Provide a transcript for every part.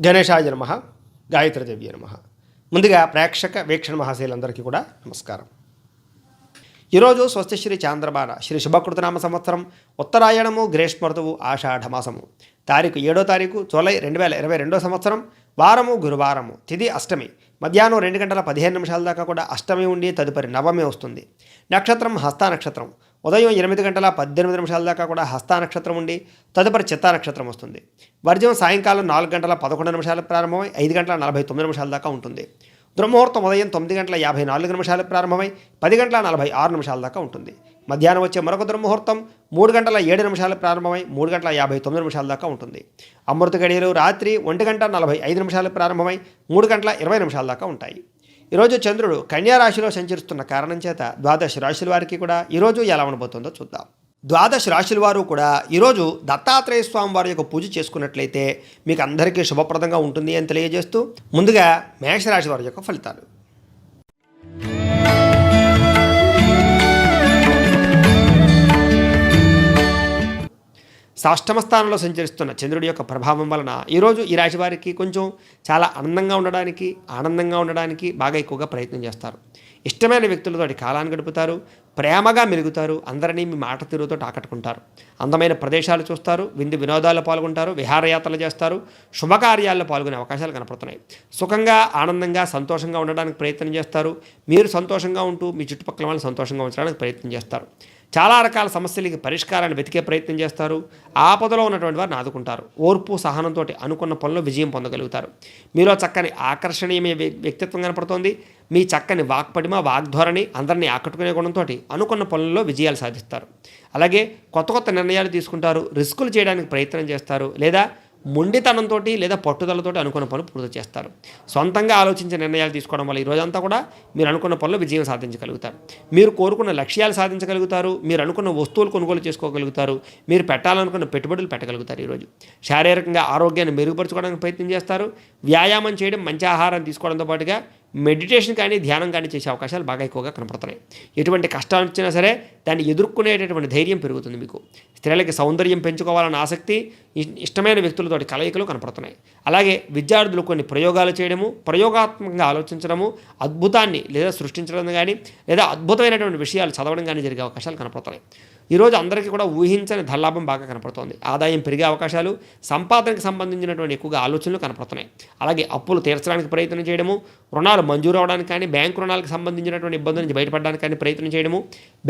గణేశాయ నమః, గాయత్రీదేవి నమః. ముందుగా ప్రేక్షక వీక్షణ మహాశయులందరికీ కూడా నమస్కారం. ఈరోజు స్వస్తిశ్రీ చాంద్రమాన శ్రీ శుభకృతనామ సంవత్సరం ఉత్తరాయణము గ్రీష్మ ఋతువు ఆషాఢమాసము తారీఖు 7వ తారీఖు జూలై 2022 సంవత్సరం వారము గురువారము తిథి అష్టమి మధ్యాహ్నం 2 గంటల 15 నిమిషాల దాకా కూడా అష్టమి ఉండి తదుపరి నవమి వస్తుంది. నక్షత్రం హస్త నక్షత్రం ఉదయం 8 గంటల 18 నిమిషాల దాకా కూడా హస్త నక్షత్రం ఉండి తదుపరి చిత్తా నక్షత్రం వస్తుంది. వర్జ్యం సాయంకాలం 4 గంటల 11 నిమిషాలకు ప్రారంభమై 5 గంటల 49 నిమిషాల దాకా ఉంటుంది. దుర్ముహూర్తం ఉదయం 9 గంటల 54 నిమిషాలకు ప్రారంభమై 10 గంటల 46 నిమిషాల దాకా ఉంటుంది. మధ్యాహ్నం వచ్చే మరొక దుర్ముహూర్తం 3 గంటల 7 నిమిషాలకు ప్రారంభమై 3 గంటల 59 నిమిషాల దాకా ఉంటుంది. అమృత గడియలు రాత్రి 1 గంట 45 నిమిషాలకు ప్రారంభమై 3 గంటల 20 నిమిషాల దాకా ఉంటాయి. ఈరోజు చంద్రుడు కన్యా రాశిలో సంచరిస్తున్న కారణం చేత ద్వాదశ రాశుల వారికి కూడా ఈరోజు ఎలా ఉండబోతుందో చూద్దాం. ద్వాదశ రాశుల వారు కూడా ఈరోజు దత్తాత్రేయ స్వామి వారి యొక్క పూజ చేసుకున్నట్లయితే మీకు అందరికీ శుభప్రదంగా ఉంటుంది అని తెలియజేస్తూ ముందుగా మేషరాశి వారి యొక్క ఫలితాలు. షష్టమ స్థానంలో సంచరిస్తున్న చంద్రుడి యొక్క ప్రభావం వలన ఈరోజు ఈ రాశి వారికి కొంచెం చాలా ఆనందంగా ఉండడానికి బాగా ఎక్కువగా ప్రయత్నం చేస్తారు. ఇష్టమైన వ్యక్తులతోటి కాలాన్ని గడుపుతారు, ప్రేమగా మెలుగుతారు, అందరినీ మీ మాట తీరుతో ఆకట్టుకుంటారు. అందమైన ప్రదేశాలు చూస్తారు, విందు వినోదాల్లో పాల్గొంటారు, విహారయాత్రలు చేస్తారు, శుభకార్యాల్లో పాల్గొనే అవకాశాలు కనపడుతున్నాయి. సుఖంగా ఆనందంగా సంతోషంగా ఉండడానికి ప్రయత్నం చేస్తారు. మీరు సంతోషంగా ఉంటూ మీ చుట్టుపక్కల వాళ్ళని సంతోషంగా ఉంచడానికి ప్రయత్నం చేస్తారు. చాలా రకాల సమస్యలకి పరిష్కారాన్ని వెతికే ప్రయత్నం చేస్తారు. ఆపదలో ఉన్నటువంటి వారిని ఆదుకుంటారు. ఓర్పు సహనంతో అనుకున్న పనుల్లో విజయం పొందగలుగుతారు. మీలో చక్కని ఆకర్షణీయమైన వ్యక్తిత్వం కనపడుతోంది. మీ చక్కని వాక్పటిమ వాగ్ధోరణి అందరినీ ఆకట్టుకునే గుణంతో అనుకున్న పనుల్లో విజయాలు సాధిస్తారు. అలాగే కొత్త నిర్ణయాలు తీసుకుంటారు, రిస్కులు చేయడానికి ప్రయత్నం చేస్తారు, లేదా మొండితనంతో లేదా పట్టుదలతో అనుకున్న పనులు పూర్తి చేస్తారు. సొంతంగా ఆలోచించే నిర్ణయాలు తీసుకోవడం వల్ల ఈ రోజంతా కూడా మీరు అనుకున్న పనులు విజయం సాధించగలుగుతారు. మీరు కోరుకున్న లక్ష్యాలు సాధించగలుగుతారు. మీరు అనుకున్న వస్తువులు కొనుగోలు చేసుకోగలుగుతారు. మీరు పెట్టాలనుకున్న పెట్టుబడులు పెట్టగలుగుతారు. ఈరోజు శారీరకంగా ఆరోగ్యాన్ని మెరుగుపరచుకోవడానికి ప్రయత్నం చేస్తారు. వ్యాయామం చేయడం, మంచి ఆహారం తీసుకోవడంతో పాటుగా మెడిటేషన్ కానీ ధ్యానం కానీ చేసే అవకాశాలు బాగా ఎక్కువగా కనపడుతున్నాయి. ఎటువంటి కష్టాలు వచ్చినా సరే దాన్ని ఎదుర్కొనేటటువంటి ధైర్యం పెరుగుతుంది మీకు. స్త్రీలకి సౌందర్యం పెంచుకోవాలన్న ఆసక్తి, ఇష్టమైన వ్యక్తులతోటి కలయికలు కనపడుతున్నాయి. అలాగే విద్యార్థులు కొన్ని ప్రయోగాలు చేయడము, ప్రయోగాత్మకంగా ఆలోచించడము, అద్భుతాన్ని లేదా సృష్టించడం కానీ లేదా అద్భుతమైనటువంటి విషయాలు చదవడం కానీ జరిగే అవకాశాలు కనపడుతున్నాయి. ఈరోజు అందరికీ కూడా ఊహించని ధనలాభం బాగా కనపడుతోంది. ఆదాయం పెరిగే అవకాశాలు, సంపాదనకు సంబంధించినటువంటి ఎక్కువగా ఆలోచనలు కనపడుతున్నాయి. అలాగే అప్పులు తీర్చడానికి ప్రయత్నం చేయడము, రుణాలు మంజూరు అవడానికి కానీ బ్యాంకు రుణాలకు సంబంధించినటువంటి ఇబ్బందుల నుంచి బయటపడడానికి కానీ ప్రయత్నం చేయడము,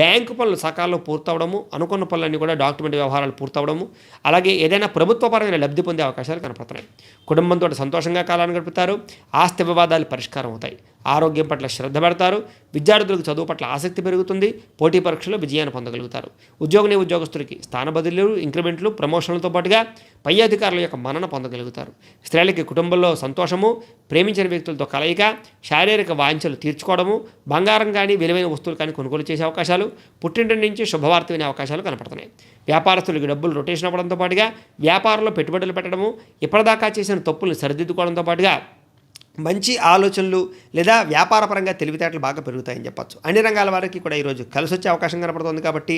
బ్యాంకు పనులు సకాలంలో పూర్తవడము, అనుకున్న పనులన్నీ కూడా డాక్యుమెంట్ వ్యవహారాలు పూర్తవడము, అలాగే ఏదైనా ప్రభుత్వపరమైన లబ్ధి పొందే అవకాశాలు కనపడుతున్నాయి. కుటుంబంతో సంతోషంగా కాలాన్ని గడుపుతారు. ఆస్తి వివాదాలు పరిష్కారం అవుతాయి. ఆరోగ్యం పట్ల శ్రద్ధ పెడతారు. విద్యార్థులకు చదువు పట్ల ఆసక్తి పెరుగుతుంది. పోటీ పరీక్షలో విజయాన్ని పొందగలుగుతారు. ఉద్యోగస్తులకి స్థాన బదిలీలు, ఇంక్రిమెంట్లు, ప్రమోషన్లతో పాటుగా పై అధికారుల యొక్క మన్నన పొందగలుగుతారు. స్త్రీలకి కుటుంబంలో సంతోషము, ప్రేమించిన వ్యక్తులతో కలయిక, శారీరక వాంఛలు తీర్చుకోవడము, బంగారం కానీ విలువైన వస్తువులు కానీ కొనుగోలు చేసే అవకాశాలు, పుట్టింటి నుంచి శుభవార్త వినే అవకాశాలు కనపడుతున్నాయి. వ్యాపారస్తులకి డబ్బులు రొటేషన్ అవ్వడంతో పాటుగా వ్యాపారంలో పెట్టుబడులు పెట్టడము, ఇప్పటిదాకా చేసిన తప్పులను సరిదిద్దుకోవడంతో పాటుగా మంచి ఆలోచనలు లేదా వ్యాపారపరంగా తెలివితేటలు బాగా పెరుగుతాయని చెప్పచ్చు. అన్ని రంగాల వారికి కూడా ఈరోజు కలిసి వచ్చే అవకాశం కనపడుతుంది. కాబట్టి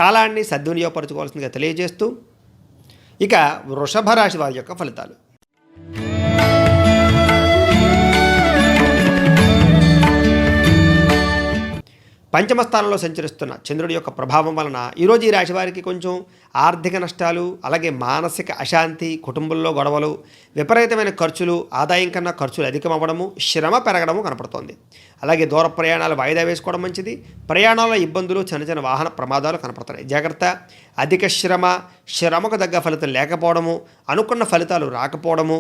కాలాన్ని సద్వినియోగపరచుకోవాల్సిందిగా తెలియజేస్తూ ఇక వృషభ రాశి వారి యొక్క ఫలితాలు. పంచమ స్థానంలో సంచరిస్తున్న చంద్రుడి యొక్క ప్రభావం వలన ఈరోజు ఈ రాశి వారికి కొంచెం ఆర్థిక నష్టాలు, అలాగే మానసిక అశాంతి, కుటుంబంలో గొడవలు, విపరీతమైన ఖర్చులు, ఆదాయం కన్నా ఖర్చులు అధికమవ్వడము, శ్రమ పెరగడము కనపడుతోంది. అలాగే దూర ప్రయాణాలు వాయిదా వేసుకోవడం మంచిది. ప్రయాణాల ఇబ్బందులు, చిన్న వాహన ప్రమాదాలు కనపడుతున్నాయి. జాగ్రత్త. అధిక శ్రమకు తగ్గ ఫలితం లేకపోవడము, అనుకున్న ఫలితాలు రాకపోవడము,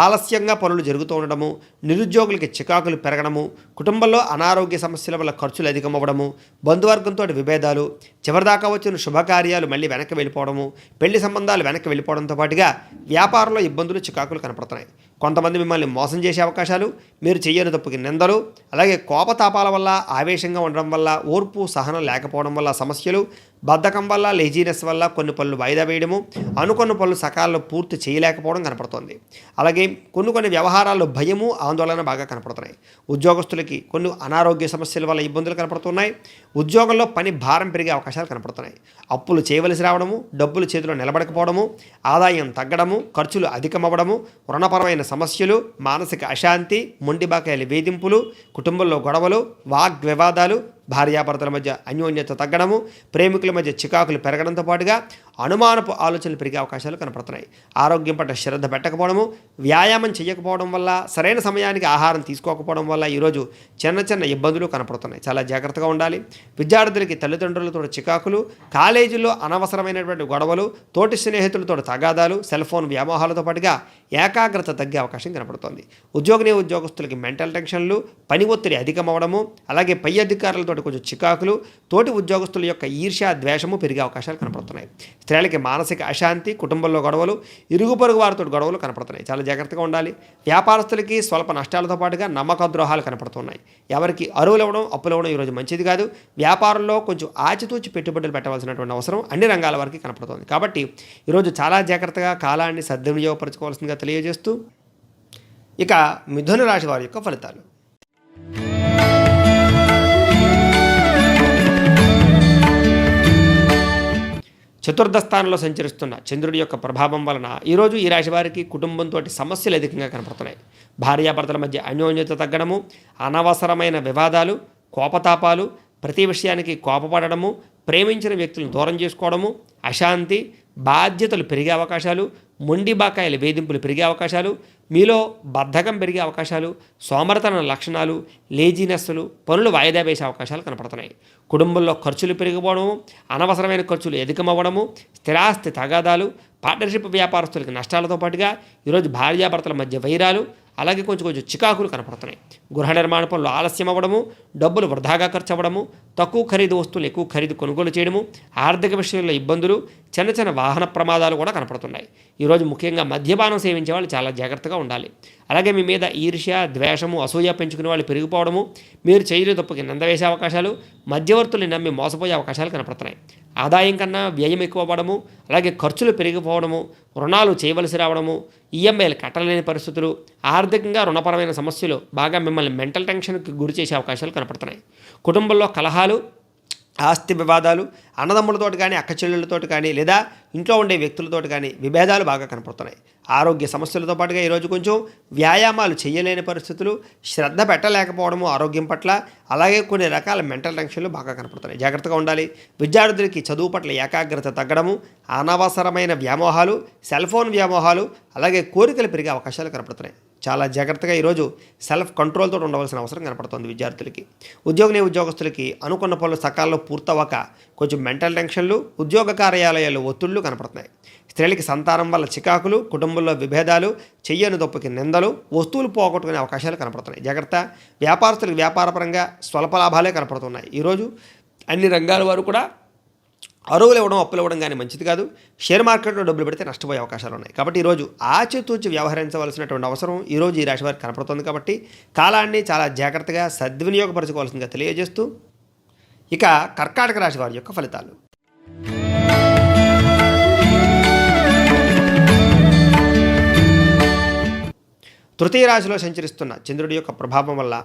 ఆలస్యంగా పనులు జరుగుతూ ఉండడము, నిరుద్యోగులకి చికాకులు పెరగడము, కుటుంబంలో అనారోగ్య సమస్యల వల్ల ఖర్చులు అధికమవ్వడము, బంధువర్గంతో విభేదాలు, చివరిదాకా వచ్చిన శుభకార్యాలు మళ్ళీ వెనక్కి వెళ్ళిపోవడము, పెళ్లి సంబంధాలు వెనక్కి వెళ్ళిపోవడంతో పాటుగా వ్యాపారంలో ఇబ్బందులు, చికాకులు కనపడుతున్నాయి. కొంతమంది మిమ్మల్ని మోసం చేసే అవకాశాలు, మీరు చేయని తప్పుకి నిందలు, అలాగే కోపతాపాల వల్ల, ఆవేశంగా ఉండడం వల్ల, ఓర్పు సహనం లేకపోవడం వల్ల సమస్యలు, బద్ధకం వల్ల, లేజీనెస్ వల్ల కొన్ని పనులు వాయిదా వేయడము, అనుకున్న పనులు సకాలంలో పూర్తి చేయలేకపోవడం కనపడుతోంది. అలాగే కొన్ని వ్యవహారాల్లో భయము, ఆందోళన బాగా కనపడుతున్నాయి. ఉద్యోగస్తులకి కొన్ని అనారోగ్య సమస్యల వల్ల ఇబ్బందులు కనపడుతున్నాయి. ఉద్యోగంలో పని భారం పెరిగే అవకాశాలు కనపడుతున్నాయి. అప్పులు చేయవలసి రావడము, డబ్బులు చేతిలో నిలబడకపోవడము, ఆదాయం తగ్గడము, ఖర్చులు అధికమవ్వడము, రుణపరమైన సమస్యలు, మానసిక అశాంతి, మొండి బాకాయల వేధింపులు, కుటుంబంలో గొడవలు, వాగ్వివాదాలు, భార్యాభర్తల మధ్య అన్యోన్యత తగ్గడము, ప్రేమికుల మధ్య చికాకులు పెరగడంతో పాటుగా అనుమానపు ఆలోచనలు పెరిగే అవకాశాలు కనపడుతున్నాయి. ఆరోగ్యం పట్ల శ్రద్ధ పెట్టకపోవడము, వ్యాయామం చేయకపోవడం వల్ల, సరైన సమయానికి ఆహారం తీసుకోకపోవడం వల్ల ఈరోజు చిన్న ఇబ్బందులు కనపడుతున్నాయి. చాలా జాగ్రత్తగా ఉండాలి. విద్యార్థులకి తల్లిదండ్రులతో చికాకులు, కాలేజీల్లో అనవసరమైనటువంటి గొడవలు, తోటి స్నేహితులతో తగాదాలు, సెల్ ఫోన్ వ్యామోహాలతో పాటుగా ఏకాగ్రత తగ్గే అవకాశం కనపడుతోంది. ఉద్యోగస్తులకి మెంటల్ టెన్షన్లు, పని ఒత్తిడి అధికమవడము, అలాగే పై అధికారులతో కొంచెం చికాకులు, తోటి ఉద్యోగస్తుల యొక్క ఈర్ష్య, ద్వేషము పెరిగే అవకాశాలు కనపడుతున్నాయి. స్త్రీలకి మానసిక అశాంతి, కుటుంబంలో గొడవలు, ఇరుగు పొరుగు వారితో గొడవలు కనపడుతున్నాయి. చాలా జాగ్రత్తగా ఉండాలి. వ్యాపారస్తులకి స్వల్ప నష్టాలతో పాటుగా నమ్మక ద్రోహాలు కనపడుతున్నాయి. ఎవరికి అరువులు ఇవ్వడం, అప్పులు ఇవ్వడం ఈరోజు మంచిది కాదు. వ్యాపారంలో కొంచెం ఆచితూచి పెట్టుబడులు పెట్టవలసినటువంటి అవసరం అన్ని రంగాల వారికి కనపడుతుంది. కాబట్టి ఈరోజు చాలా జాగ్రత్తగా కాలాన్ని సద్వినియోగపరచుకోవాల్సిందిగా తెలియజేస్తూ, ఇక మిథున రాశి వారి యొక్క ఫలితాలు. చతుర్థ స్థానంలో సంచరిస్తున్న చంద్రుడి యొక్క ప్రభావం వలన ఈరోజు ఈ రాశి వారికి కుటుంబంతో సమస్యలు అధికంగా కనపడుతున్నాయి. భార్యాభర్తల మధ్య అన్యోన్యత తగ్గడము, అనవసరమైన వివాదాలు, కోపతాపాలు, ప్రతి విషయానికి కోపపడము, ప్రేమించిన వ్యక్తులను దూరం చేసుకోవడము, అశాంతి, బాధ్యతలు పెరిగే అవకాశాలు, మొండి బాకాయల వేధింపులు పెరిగే అవకాశాలు, మీలో బద్ధకం పెరిగే అవకాశాలు, సోమరతన లక్షణాలు, లేజీనెస్లు, పనులు వాయిదా వేసే అవకాశాలు కనపడుతున్నాయి. కుటుంబంలో ఖర్చులు పెరిగిపోవడము, అనవసరమైన ఖర్చులు అధికమవ్వడము, స్థిరాస్తి తగాదాలు, పార్ట్నర్షిప్ వ్యాపారస్తులకి నష్టాలతో పాటుగా ఈరోజు భార్యాభర్తల మధ్య వైరాలు, అలాగే కొంచెం చికాకులు కనపడుతున్నాయి. గృహ నిర్మాణ పనులు ఆలస్యం అవ్వడము, డబ్బులు వృధాగా ఖర్చు అవ్వడము, తక్కువ ఖరీదు వస్తువులు ఎక్కువ ఖరీదు కొనుగోలు చేయడము, ఆర్థిక విషయంలో ఇబ్బందులు, చిన్న వాహన ప్రమాదాలు కూడా కనపడుతున్నాయి. ఈరోజు ముఖ్యంగా మద్యపానం సేవించే వాళ్ళు చాలా జాగ్రత్తగా ఉండాలి. అలాగే మీ మీద ఈర్ష్య, ద్వేషము, అసూయ పెంచుకునే వాళ్ళు పెరిగిపోవడము, మీరు చేయని తప్పుకి నింద వేసే అవకాశాలు, మధ్యవర్తుల్ని నమ్మి మోసపోయే అవకాశాలు కనపడుతున్నాయి. ఆదాయం కన్నా వ్యయం ఎక్కువ అవ్వడము, అలాగే ఖర్చులు పెరిగిపోవడము, రుణాలు చేయవలసి రావడము, ఈఎంఐలు కట్టలేని పరిస్థితులు, ఆర్థికంగా రుణపరమైన సమస్యలు బాగా మిమ్మల్ని మెంటల్ టెన్షన్కి గురి చేసే అవకాశాలు కనపడుతున్నాయి. కుటుంబంలో కలహాలు, ఆస్తి వివాదాలు, అన్నదమ్ములతోటి కానీ, అక్క చెల్లెళ్ళతోటి కానీ, లేదా ఇంట్లో ఉండే వ్యక్తులతోటి కానీ విభేదాలు బాగా కనపడుతున్నాయి. ఆరోగ్య సమస్యలతో పాటుగా ఈరోజు కొంచెం వ్యాయామాలు చేయలేని పరిస్థితులు, శ్రద్ధ పెట్టలేకపోవడము ఆరోగ్యం పట్ల, అలాగే కొన్ని రకాల మెంటల్ టెన్షన్లు బాగా కనపడుతున్నాయి. జాగ్రత్తగా ఉండాలి. విద్యార్థులకి చదువు పట్ల ఏకాగ్రత తగ్గడము, అనవసరమైన వ్యామోహాలు, సెల్ ఫోన్ వ్యామోహాలు, అలాగే కోరికలు పెరిగే అవకాశాలు కనపడుతున్నాయి. చాలా జాగ్రత్తగా ఈరోజు సెల్ఫ్ కంట్రోల్తో ఉండవలసిన అవసరం కనపడుతుంది విద్యార్థులకి. ఉద్యోగస్తులకి అనుకున్న పనులు సకాలంలో పూర్తవక కొంచెం మెంటల్ టెన్షన్లు, ఉద్యోగ కార్యాలయాల్లో ఒత్తిళ్లు కనపడుతున్నాయి. స్త్రీలకి సంతానం వల్ల చికాకులు, కుటుంబంలో విభేదాలు, చెయ్యని తప్పుకి నిందలు, వస్తువులు పోగొట్టుకునే అవకాశాలు కనపడుతున్నాయి. జాగ్రత్త. వ్యాపారస్తులకు వ్యాపారపరంగా స్వల్ప లాభాలే కనపడుతున్నాయి. ఈరోజు అన్ని రంగాల వారు కూడా అరువులు ఇవ్వడం, అప్పులు ఇవ్వడం కానీ మంచిది కాదు. షేర్ మార్కెట్లో డబ్బులు పెడితే నష్టపోయే అవకాశాలు ఉన్నాయి. కాబట్టి ఈరోజు ఆచితూచి వ్యవహరించవలసినటువంటి అవసరం ఈరోజు ఈ రాశి వారికి కనపడుతుంది. కాబట్టి కాలాన్ని చాలా జాగ్రత్తగా సద్వినియోగపరచుకోవాల్సిందిగా తెలియజేస్తూ, ఇక కర్కాటక రాశి వారి యొక్క ఫలితాలు. తృతీయ రాశిలో సంచరిస్తున్న చంద్రుడి యొక్క ప్రభావం వల్ల,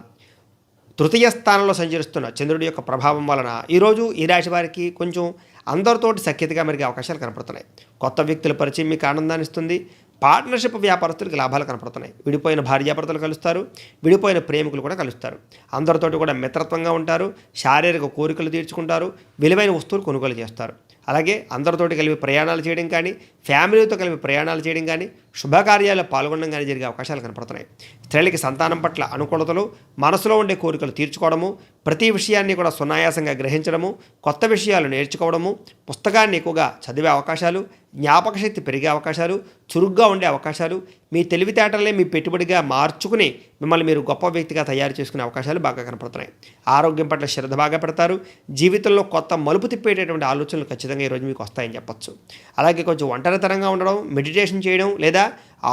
తృతీయ స్థానంలో సంచరిస్తున్న చంద్రుడి యొక్క ప్రభావం వలన ఈరోజు ఈ రాశి వారికి కొంచెం అందరితోటి సఖ్యతగా మెరిగే అవకాశాలు కనపడుతున్నాయి. కొత్త వ్యక్తుల పరిచయం మీకు ఆనందాన్ని ఇస్తుంది. పార్ట్నర్షిప్ వ్యాపారస్తులకు లాభాలు కనపడుతున్నాయి. విడిపోయిన భార్యాభర్తలు కలుస్తారు, విడిపోయిన ప్రేమికులు కూడా కలుస్తారు. అందరితోటి కూడా మిత్రత్వంగా ఉంటారు, శారీరక కోరికలు తీర్చుకుంటారు, విలువైన వస్తువులు కొనుగోలు చేస్తారు. అలాగే అందరితోటి కలిపి ప్రయాణాలు చేయడం కానీ, ఫ్యామిలీతో కలిపి ప్రయాణాలు చేయడం కానీ, శుభకార్యాల్లో పాల్గొనడం కానీ జరిగే అవకాశాలు కనపడుతున్నాయి. స్త్రీలకి సంతానం పట్ల అనుకూలతలు, మనసులో ఉండే కోరికలు తీర్చుకోవడము, ప్రతి విషయాన్ని కూడా సునాయాసంగా గ్రహించడము, కొత్త విషయాలు నేర్చుకోవడము, పుస్తకాన్ని ఎక్కువగా చదివే అవకాశాలు, జ్ఞాపక శక్తి పెరిగే అవకాశాలు, చురుగ్గా ఉండే అవకాశాలు, మీ తెలివితేటలే మీ పెట్టుబడిగా మార్చుకుని మిమ్మల్ని మీరు గొప్ప వ్యక్తిగా తయారు చేసుకునే అవకాశాలు బాగా కనపడుతున్నాయి. ఆరోగ్యం పట్ల శ్రద్ధ బాగా పెడతారు. జీవితంలో కొత్త మలుపు తిప్పేటటువంటి ఆలోచనలు ఖచ్చితంగా ఈరోజు మీకు వస్తాయని చెప్పొచ్చు. అలాగే కొంచెం ఒంటరితనంగా ఉండడం, మెడిటేషన్ చేయడం లేదా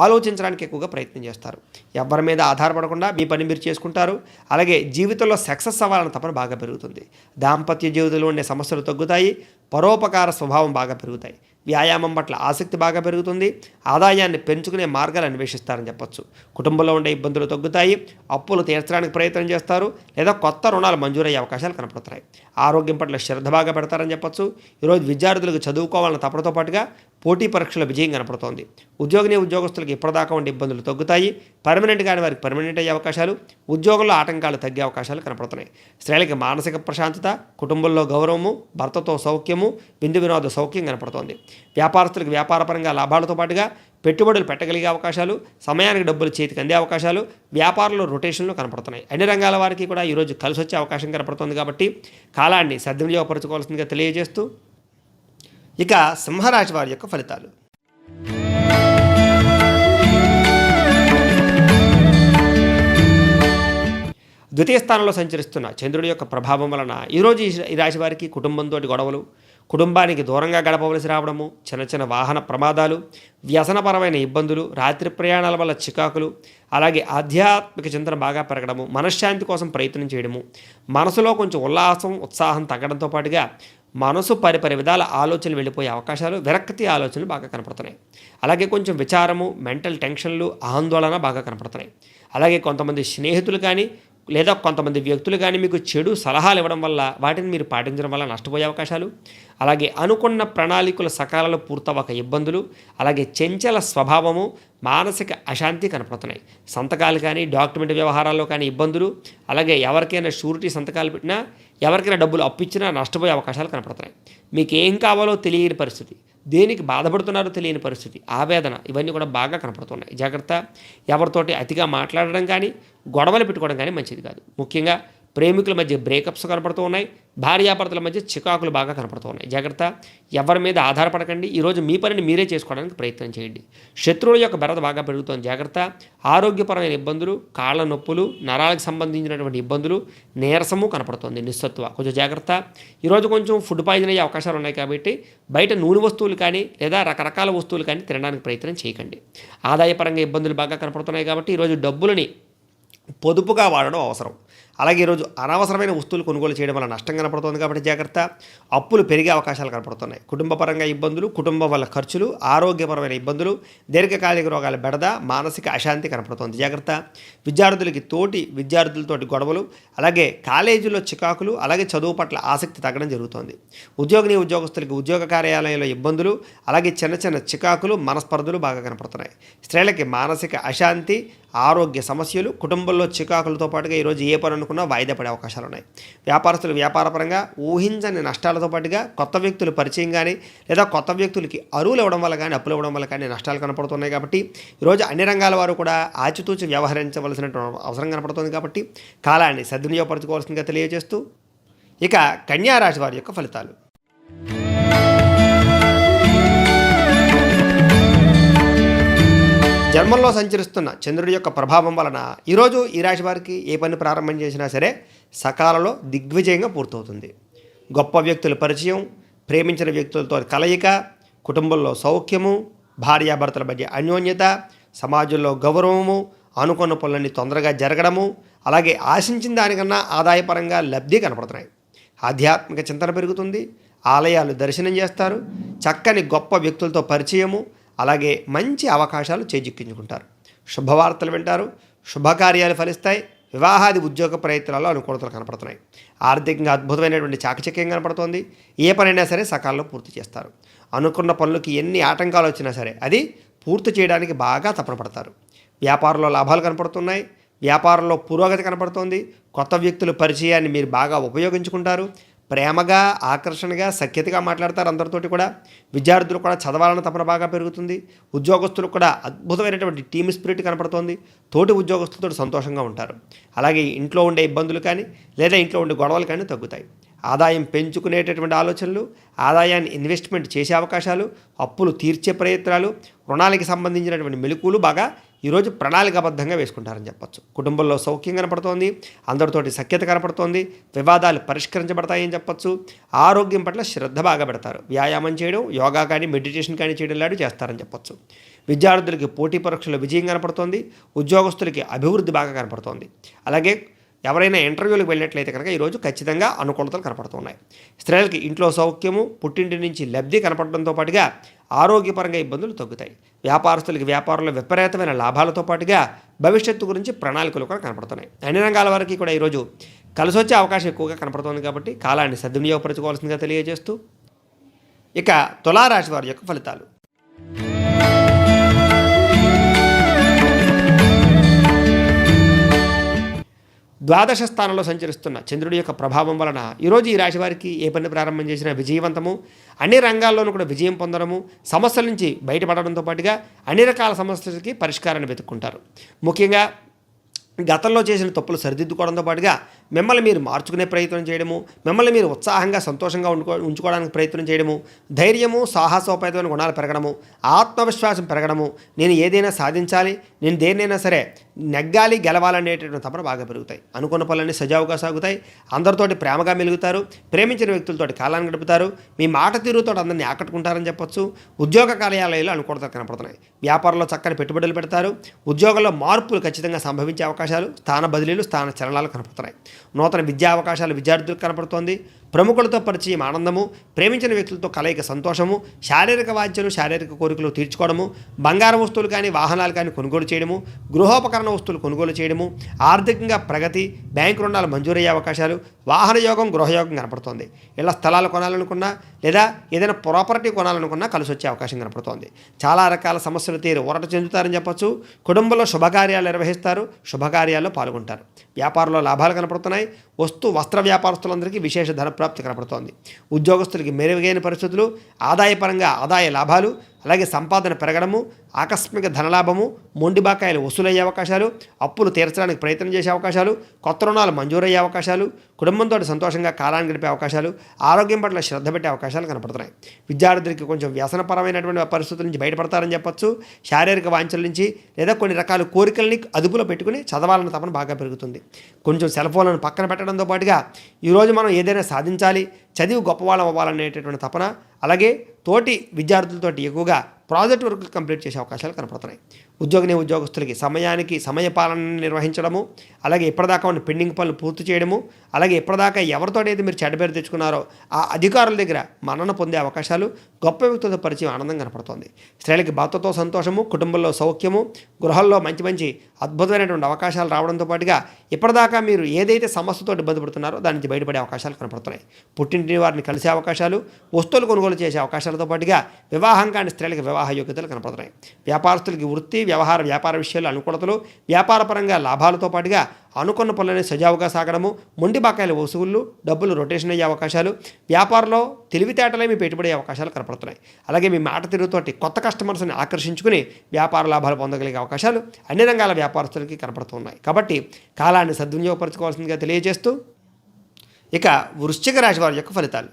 ఆలోచించడానికి ఎక్కువగా ప్రయత్నం చేస్తారు. ఎవరి మీద ఆధారపడకుండా మీ పని మీరు చేసుకుంటారు. అలాగే జీవితంలో సక్సెస్ అవ్వాలన్న తపన బాగా పెరుగుతుంది. దాంపత్య జీవితంలో ఉండే సమస్యలు తగ్గుతాయి. పరోపకార స్వభావం బాగా పెరుగుతాయి. వ్యాయామం పట్ల ఆసక్తి బాగా పెరుగుతుంది. ఆదాయాన్ని పెంచుకునే మార్గాలు అన్వేషిస్తారని చెప్పొచ్చు. కుటుంబంలో ఉండే ఇబ్బందులు తగ్గుతాయి. అప్పులు తీర్చడానికి ప్రయత్నం చేస్తారు, లేదా కొత్త రుణాలు మంజూరయ్యే అవకాశాలు కనపడుతున్నాయి. ఆరోగ్యం పట్ల శ్రద్ధ బాగా పెడతారని చెప్పొచ్చు. ఈరోజు విద్యార్థులకు చదువుకోవాలన్న తపనతో పాటుగా పోటీ పరీక్షల విజయం కనపడుతోంది. ఉద్యోగస్తులకు ఇప్పటిదాకా ఉండే ఇబ్బందులు తగ్గుతాయి. పర్మనెంట్ కాని వారికి పర్మనెంట్ అయ్యే అవకాశాలు, ఉద్యోగంలో ఆటంకాలు తగ్గే అవకాశాలు కనపడుతున్నాయి. స్త్రీలకి మానసిక ప్రశాంతత, కుటుంబంలో గౌరవము, భర్తతో సౌఖ్యము, విందు వినోద సౌఖ్యం కనపడుతోంది. వ్యాపారస్తులకు వ్యాపారపరంగా లాభాలతో పాటుగా పెట్టుబడులు పెట్టగలిగే అవకాశాలు, సమయానికి డబ్బులు చేతికి అందే అవకాశాలు, వ్యాపారంలో రొటేషన్లు కనపడుతున్నాయి. అన్ని రంగాల వారికి కూడా ఈరోజు కలిసి వచ్చే అవకాశం కనపడుతుంది. కాబట్టి కాలాన్ని సద్వినియోగపరచుకోవాల్సిందిగా తెలియజేస్తూ ఇక సింహరాశి వారి యొక్క ఫలితాలు. ద్వితీయ స్థానంలో సంచరిస్తున్న చంద్రుడి యొక్క ప్రభావం వలన ఈరోజు ఈ రాశి వారికి కుటుంబంతో గొడవలు, కుటుంబానికి దూరంగా గడపవలసి రావడము, చిన్న చిన్న వాహన ప్రమాదాలు, వ్యసనపరమైన ఇబ్బందులు, రాత్రి ప్రయాణాల వల్ల చికాకులు, అలాగే ఆధ్యాత్మిక చింతన బాగా పెరగడము, మనశ్శాంతి కోసం ప్రయత్నం చేయడము, మనసులో కొంచెం ఉత్సాహం తగ్గడంతో పాటుగా మనసు పరిపరి విధాల ఆలోచనలు వెళ్ళిపోయే అవకాశాలు, విరక్తి ఆలోచనలు బాగా కనపడుతున్నాయి. అలాగే కొంచెం విచారము, మెంటల్ టెన్షన్లు, ఆందోళన బాగా కనపడుతున్నాయి. అలాగే కొంతమంది స్నేహితులు కానీ లేదా కొంతమంది వ్యక్తులు కానీ మీకు చెడు సలహాలు ఇవ్వడం వల్ల వాటిని మీరు పాటించడం వల్ల నష్టపోయే అవకాశాలు, అలాగే అనుకున్న ప్రణాళికలు సకాలంలో పూర్తవక ఇబ్బందులు, అలాగే చంచల స్వభావము, మానసిక అశాంతి కనపడుతున్నాయి. సంతకాలు కానీ డాక్యుమెంట్ వ్యవహారాల్లో కానీ ఇబ్బందులు, అలాగే ఎవరికైనా షూరిటీ సంతకాలు పెట్టినా, ఎవరికైనా డబ్బులు అప్పిచ్చినా నష్టపోయే అవకాశాలు కనపడుతున్నాయి. మీకు ఏం కావాలో తెలియని పరిస్థితి, దేనికి బాధపడుతున్నారో తెలియని పరిస్థితి, ఆవేదన, ఇవన్నీ కూడా బాగా కనపడుతున్నాయి. జాగ్రత్త. ఎవరితోటి అతిగా మాట్లాడడం కానీ గొడవలు పెట్టుకోవడం కానీ మంచిది కాదు. ముఖ్యంగా ప్రేమికుల మధ్య బ్రేకప్స్ కనపడుతూ ఉన్నాయి. భార్యాభర్తల మధ్య చికాకులు బాగా కనపడుతూ ఉన్నాయి. జాగ్రత్త. ఎవరి మీద ఆధారపడకండి. ఈరోజు మీ పనిని మీరే చేసుకోవడానికి ప్రయత్నం చేయండి. శత్రువుల యొక్క బెరత బాగా పెరుగుతోంది. జాగ్రత్త. ఆరోగ్యపరమైన ఇబ్బందులు, కాళ్ళ నొప్పులు, నరాలకు సంబంధించినటువంటి ఇబ్బందులు, నీరసము కనపడుతోంది. నిస్సత్వ. కొంచెం జాగ్రత్త. ఈరోజు కొంచెం ఫుడ్ పాయిజన్ అయ్యే అవకాశాలు ఉన్నాయి కాబట్టి బయట నూనె వస్తువులు కానీ లేదా రకరకాల వస్తువులు కానీ తినడానికి ప్రయత్నం చేయకండి. ఆదాయపరంగా ఇబ్బందులు బాగా కనపడుతున్నాయి కాబట్టి ఈరోజు డబ్బులని పొదుపుగా వాడడం అవసరం. అలాగే ఈరోజు అనవసరమైన వస్తువులు కొనుగోలు చేయడం వల్ల నష్టం కనపడుతుంది కాబట్టి జాగ్రత్త. అప్పులు పెరిగే అవకాశాలు కనపడుతున్నాయి. కుటుంబపరంగా ఇబ్బందులు, కుటుంబం వల్ల ఖర్చులు, ఆరోగ్యపరమైన ఇబ్బందులు, దీర్ఘకాలిక రోగాల బెడద, మానసిక అశాంతి కనపడుతుంది. జాగ్రత్త. విద్యార్థులకి తోటి విద్యార్థులతోటి గొడవలు, అలాగే కాలేజీలో చికాకులు, అలాగే చదువు పట్ల ఆసక్తి తగ్గడం జరుగుతోంది. ఉద్యోగస్తులకి ఉద్యోగ కార్యాలయంలో ఇబ్బందులు, అలాగే చిన్న చిన్న చికాకులు, మనస్పర్ధలు బాగా కనపడుతున్నాయి. స్త్రీలకి మానసిక అశాంతి, ఆరోగ్య సమస్యలు, కుటుంబంలో చికాకులతో పాటుగా ఈరోజు ఏ పని అనుకున్నా వాయిదా పడే అవకాశాలు ఉన్నాయి. వ్యాపారస్తులు వ్యాపారపరంగా ఊహించని నష్టాలతో పాటుగా కొత్త వ్యక్తులు పరిచయం కానీ లేదా కొత్త వ్యక్తులకి అరువులు ఇవ్వడం వల్ల కానీ అప్పులు ఇవ్వడం వల్ల కానీ నష్టాలు కనపడుతున్నాయి. కాబట్టి ఈరోజు అన్ని రంగాల వారు కూడా ఆచితూచి వ్యవహరించవలసిన అవసరం కనపడుతుంది. కాబట్టి కాలాన్ని సద్వినియోగపరచుకోవాల్సిందిగా తెలియజేస్తూ ఇక కన్యా రాశి వారి యొక్క ఫలితాలు. జన్మంలో సంచరిస్తున్న చంద్రుడి యొక్క ప్రభావం వలన ఈరోజు ఈ రాశి వారికి ఏ పని ప్రారంభం చేసినా సరే సకాలంలో దిగ్విజయంగా పూర్తవుతుంది. గొప్ప వ్యక్తుల పరిచయం, ప్రేమించిన వ్యక్తులతో కలయిక, కుటుంబంలో సౌఖ్యము, భార్యాభర్తల మధ్య అన్యోన్యత, సమాజంలో గౌరవము, అనుకున్న పనులన్నీ తొందరగా జరగడము, అలాగే ఆశించిన దానికన్నా ఆదాయపరంగా లబ్ధి కనపడుతున్నాయి. ఆధ్యాత్మిక చింతన పెరుగుతుంది. ఆలయాలు దర్శనం చేస్తారు. చక్కని గొప్ప వ్యక్తులతో పరిచయము, అలాగే మంచి అవకాశాలు చేజిక్కించుకుంటారు. శుభవార్తలు వింటారు. శుభకార్యాలు ఫలిస్తాయి. వివాహాది ఉద్యోగ ప్రయత్నాల్లో అనుకూలతలు కనపడుతున్నాయి. ఆర్థికంగా అద్భుతమైనటువంటి చాకచక్యం కనపడుతోంది. ఏ పనైనా సరే సకాలంలో పూర్తి చేస్తారు. అనుకున్న పనులకి ఎన్ని ఆటంకాలు వచ్చినా సరే అది పూర్తి చేయడానికి బాగా తపన పడతారు. వ్యాపారంలో లాభాలు కనపడుతున్నాయి. వ్యాపారంలో పురోగతి కనపడుతోంది. కొత్త వ్యక్తుల పరిచయాన్ని మీరు బాగా ఉపయోగించుకుంటారు. ప్రేమగా, ఆకర్షణగా, సఖ్యతగా మాట్లాడతారు అందరితోటి కూడా. విద్యార్థులు కూడా చదవాలన్న తపన బాగా పెరుగుతుంది. ఉద్యోగస్తులకు కూడా అద్భుతమైనటువంటి టీమ్ స్పిరిట్ కనపడుతోంది. తోటి ఉద్యోగస్తులతో సంతోషంగా ఉంటారు. అలాగే ఇంట్లో ఉండే ఇబ్బందులు కానీ లేదా ఇంట్లో ఉండే గొడవలు కానీ తగ్గుతాయి. ఆదాయం పెంచుకునేటటువంటి ఆలోచనలు, ఆదాయాన్ని ఇన్వెస్ట్మెంట్ చేసే అవకాశాలు, అప్పులు తీర్చే ప్రయత్నాలు, రుణాలకి సంబంధించినటువంటి మెలకువలు బాగా ఈరోజు ప్రణాళికాబద్ధంగా వేసుకుంటారని చెప్పచ్చు. కుటుంబంలో సౌఖ్యం కనపడుతోంది. అందరితోటి సఖ్యత కనపడుతోంది. వివాదాలు పరిష్కరించబడతాయని చెప్పచ్చు. ఆరోగ్యం పట్ల శ్రద్ధ బాగా పెడతారు. వ్యాయామం చేయడం, యోగా కానీ మెడిటేషన్ కానీ చేయడం లాంటి చేస్తారని చెప్పచ్చు. విద్యార్థులకి పోటీ పరీక్షల విజయం కనపడుతోంది. ఉద్యోగస్తులకి అభివృద్ధి బాగా కనపడుతోంది. అలాగే ఎవరైనా ఇంటర్వ్యూలకు వెళ్ళినట్లయితే కనుక ఈరోజు ఖచ్చితంగా అనుకూలతలు కనపడుతున్నాయి. స్త్రీలకి ఇంట్లో సౌఖ్యము, పుట్టింటి నుంచి లబ్ధి కనపడడంతో పాటుగా ఆరోగ్యపరంగా ఇబ్బందులు తగ్గుతాయి. వ్యాపారస్తులకి వ్యాపారంలో విపరీతమైన లాభాలతో పాటుగా భవిష్యత్తు గురించి ప్రణాళికలు కూడా కనపడుతున్నాయి. అన్ని రంగాల వారికి కూడా ఈరోజు కలిసొచ్చే అవకాశం ఎక్కువగా కనపడుతుంది కాబట్టి కాలాన్ని సద్వినియోగపరచుకోవాల్సిందిగా తెలియజేస్తూ ఇక తులారాశి వారి యొక్క ఫలితాలు. ద్వాదశ స్థానంలో సంచరిస్తున్న చంద్రుడి యొక్క ప్రభావం వలన ఈరోజు ఈ రాశి వారికి ఏ పని ప్రారంభం చేసినా విజయవంతము, అన్ని రంగాల్లోనూ కూడా విజయం పొందడము, సమస్యల నుంచి బయటపడడంతో పాటుగా అన్ని రకాల సమస్యలకి పరిష్కారాన్ని వెతుక్కుంటారు. ముఖ్యంగా గతంలో చేసిన తప్పులు సరిదిద్దుకోవడంతో పాటుగా మిమ్మల్ని మీరు మార్చుకునే ప్రయత్నం చేయడము, మిమ్మల్ని మీరు ఉత్సాహంగా సంతోషంగా ఉంచుకోవడానికి ప్రయత్నం చేయడము, ధైర్యము, సాహసోపేతమైన గుణాలు పెరగడము, ఆత్మవిశ్వాసం పెరగడము, నేను ఏదైనా సాధించాలి, నేను దేన్నైనా సరే నెగ్గాలి, గెలవాలనేటటువంటి తపన బాగా పెరుగుతాయి. అనుకున్న పనులన్నీ సజావుగా సాగుతాయి. అందరితోటి ప్రేమగా మెలుగుతారు. ప్రేమించిన వ్యక్తులతోటి కాలాన్ని గడుపుతారు. మీ మాట తీరుతో అందరినీ ఆకట్టుకుంటారని చెప్పొచ్చు. ఉద్యోగ కార్యాలయాలు అనుకూలతలు కనపడుతున్నాయి. వ్యాపారంలో చక్కని పెట్టుబడులు పెడతారు. ఉద్యోగంలో మార్పులు ఖచ్చితంగా సంభవించే అవకాశాలు, స్థాన బదిలీలు, స్థాన చలనాలు కనపడుతున్నాయి. నూతన విద్యా అవకాశాలు విద్యార్థులకు కనపడుతోంది. ప్రముఖులతో పరిచయం ఆనందము, ప్రేమించిన వ్యక్తులతో కలయిక సంతోషము, శారీరక వాంఛలు, శారీరక కోరికలు తీర్చుకోవడము, బంగారం వస్తువులు కానీ వాహనాలు కానీ కొనుగోలు చేయడము, గృహోపకరణ వస్తువులు కొనుగోలు చేయడము, ఆర్థికంగా ప్రగతి, బ్యాంకు రుణాలు మంజూరయ్యే అవకాశాలు, వాహన యోగం, గృహయోగం కనపడుతోంది. ఇళ్ల స్థలాలు కొనాలనుకున్నా లేదా ఏదైనా ప్రాపర్టీ కొనాలనుకున్నా కలిసి వచ్చే అవకాశం కనపడుతోంది. చాలా రకాల సమస్యలు తీరు ఊరట చెందుతారని చెప్పొచ్చు. కుటుంబంలో శుభకార్యాలు నిర్వహిస్తారు. శుభకార్యాల్లో పాల్గొంటారు. వ్యాపారంలో లాభాలు కనపడుతున్నాయి. వస్త్ర వ్యాపారస్తులందరికీ విశేష ధనప్రాప్తి కనపడుతోంది. ఉద్యోగస్తులకి మెరుగైన పరిస్థితులు, ఆదాయపరంగా ఆదాయ లాభాలు, అలాగే సంపాదన పెరగడము, ఆకస్మిక ధనలాభము, మొండి బాకాయలు వసూలయ్యే అవకాశాలు, అప్పులు తీర్చడానికి ప్రయత్నం చేసే అవకాశాలు, కొత్త రుణాలు మంజూరయ్యే అవకాశాలు, కుటుంబంతో సంతోషంగా కాలాన్ని గడిపే అవకాశాలు, ఆరోగ్యం పట్ల శ్రద్ధ పెట్టే అవకాశాలు కనపడుతున్నాయి. విద్యార్థులకి కొంచెం వ్యసనపరమైనటువంటి పరిస్థితుల నుంచి బయటపడతారని చెప్పొచ్చు. శారీరక వాంఛల నుంచి లేదా కొన్ని రకాల కోరికల్ని అదుపులో పెట్టుకుని చదవాలన్న తపన బాగా పెరుగుతుంది. కొంచెం సెల్ ఫోన్లను పక్కన పెట్టడంతో పాటుగా ఈరోజు మనం ఏదైనా సాధించాలి, చదివి గొప్పవాళ్ళం అవ్వాలనేటటువంటి తపన, అలాగే తోటి విద్యార్థులతోటి ఎక్కువగా ప్రాజెక్ట్ వర్క్ కంప్లీట్ చేసే అవకాశాలు కనపడుతున్నాయి. ఉద్యోగస్తులకి సమయానికి సమయపాలన నిర్వహించడము, అలాగే ఇప్పటిదాకా ఉన్న పెండింగ్ పనులు పూర్తి చేయడము, అలాగే ఇప్పటిదాకా ఎవరితోటైతే మీరు చెడ్డ పేరు తెచ్చుకున్నారో ఆ అధికారుల దగ్గర మన్నన పొందే అవకాశాలు, గొప్ప వ్యక్తులతో పరిచయం ఆనందం కనపడుతోంది. స్త్రీలకి భర్తతో సంతోషము, కుటుంబంలో సౌఖ్యము, గృహంలో మంచి అద్భుతమైనటువంటి అవకాశాలు రావడంతో పాటుగా ఇప్పటిదాకా మీరు ఏదైతే సమస్యతో ఇబ్బంది పడుతున్నారో దాని నుంచి బయటపడే అవకాశాలు కనపడుతున్నాయి. పుట్టింటి వారిని కలిసే అవకాశాలు, వస్తువులు కొనుగోలు చేసే అవకాశాలతో పాటుగా వివాహం కాని స్త్రీలకు వివాహ యోగ్యతలు కనపడుతున్నాయి. వ్యాపారస్తులకి వృత్తి, వ్యాపార విషయాలు అనుకూలతలు, వ్యాపారపరంగా లాభాలతో పాటుగా అనుకున్న పనులని సజావుగా సాగడము, మొండి బాకాయల వసూళ్లు, డబ్బులు రొటేషన్ అయ్యే అవకాశాలు, వ్యాపారంలో తెలివితేటలే మీ పెట్టుబడి అవకాశాలు కనపడుతున్నాయి. అలాగే మీ మాట తీరుతోటి కొత్త కస్టమర్స్ని ఆకర్షించుకుని వ్యాపార లాభాలు పొందగలిగే అవకాశాలు అన్ని రంగాల వ్యాపారస్తులకి కనపడుతున్నాయి. కాబట్టి కాలాన్ని సద్వినియోగపరచుకోవాల్సిందిగా తెలియజేస్తూ ఇక వృశ్చిక రాశి వారి యొక్క ఫలితాలు.